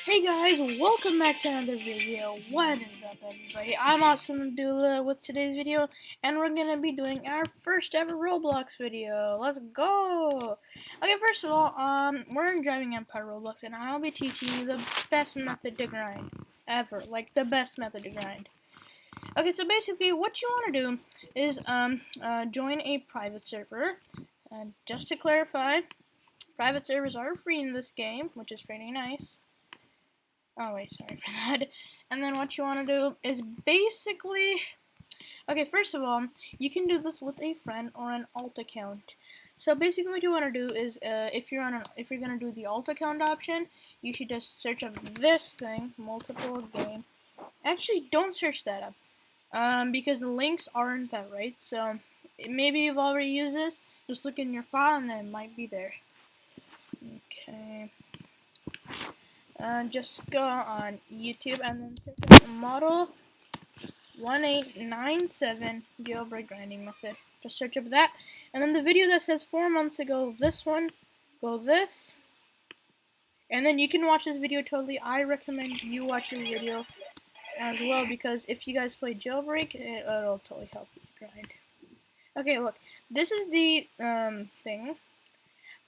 Hey guys, welcome back to another video. What is up everybody? I'm Awesome Abdullah with today's video, and we're gonna be doing our first ever Roblox video. Let's go! Okay, first of all, we're in Driving Empire Roblox, and I'll be teaching you the best method to grind ever. Like, the best method to grind. Okay, so basically what you wanna do is, join a private server. And just to clarify, private servers are free in this game, which is pretty nice. Oh wait, sorry for that. And then what you want to do is basically, okay, first of all, you can do this with a friend or an alt account. So basically, what you want to do is, if you're gonna do the alt account option, you should just search up this thing, multiple game. Actually, don't search that up, because the links aren't that right. So maybe you've already used this. Just look in your file, and it might be there. Okay. Just go on YouTube and then search up model 1897 jailbreak grinding method. Just search up that, and then the video that says 4 months ago, this one, go this, and then you can watch this video totally. I recommend you watch this video as well, because if you guys play jailbreak, it'll totally help you grind. Okay, look, this is the thing.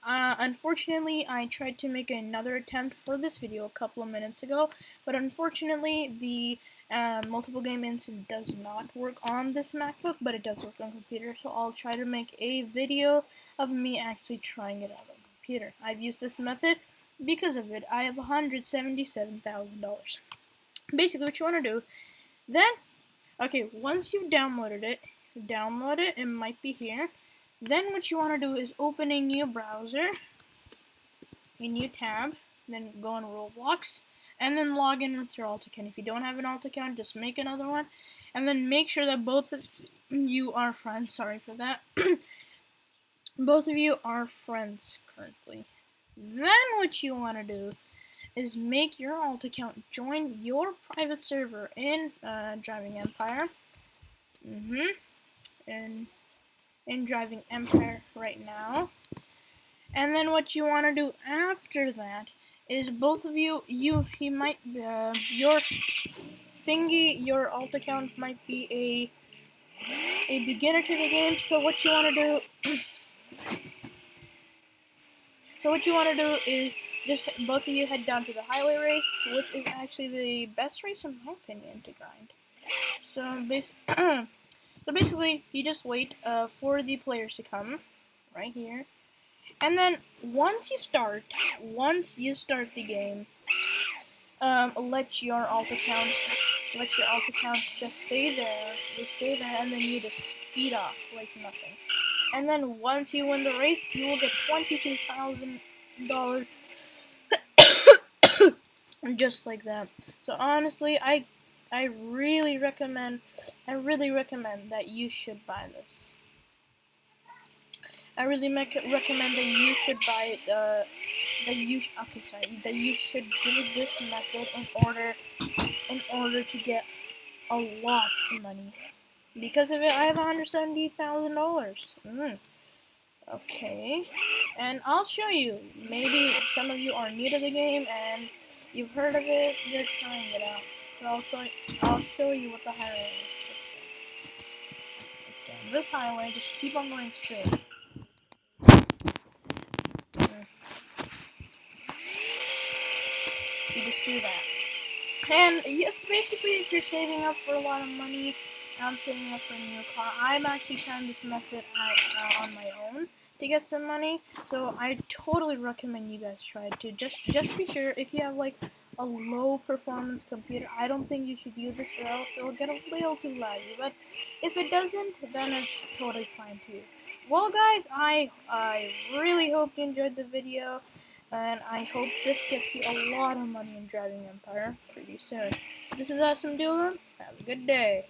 Unfortunately, I tried to make another attempt for this video a couple of minutes ago, but unfortunately, the multiple game instant does not work on this MacBook, but it does work on computer, so I'll try to make a video of me actually trying it out on computer. I've used this method. Because of it, I have $177,000. Basically, what you want to do, then, okay, once you've downloaded it, it might be here. Then what you want to do is open a new browser, a new tab, then go on Roblox, and then log in with your alt account. If you don't have an alt account, just make another one, and then make sure that both of you are friends. Sorry for that. Both of you are friends currently. Then what you want to do is make your alt account join your private server in Driving Empire. And in Driving Empire right now. And then what you want to do after that is both of you might, your alt account might be a beginner to the game, so what you want to do, is just both of you head down to the highway race, which is actually the best race in my opinion to grind. So basically, you just wait for the players to come, right here, and then once you start the game, let your alt account just stay there. You stay there, and then you just speed off like nothing. And then once you win the race, you will get $22,000, just like that. So honestly, I really recommend that you should buy this. I really recommend that you should buy that you should do this method in order to get a lot of money. Because of it, I have $170,000. Okay, and I'll show you. Maybe some of you are new to the game and you've heard of it. You're trying it out. So I'll show you what the highway is. So this highway, just keep on going straight. You just do that. And it's basically if you're saving up for a lot of money. I'm saving up for a new car. I'm actually trying this method out on my own to get some money. So I totally recommend you guys try it too. Just be sure, if you have like a low performance computer, I don't think you should use this, or else it'll get a little too laggy. But if it doesn't, then it's totally fine too. Well guys, I really hope you enjoyed the video, and I hope this gets you a lot of money in Driving Empire pretty soon. This is Awesome Abdullah. Have a good day.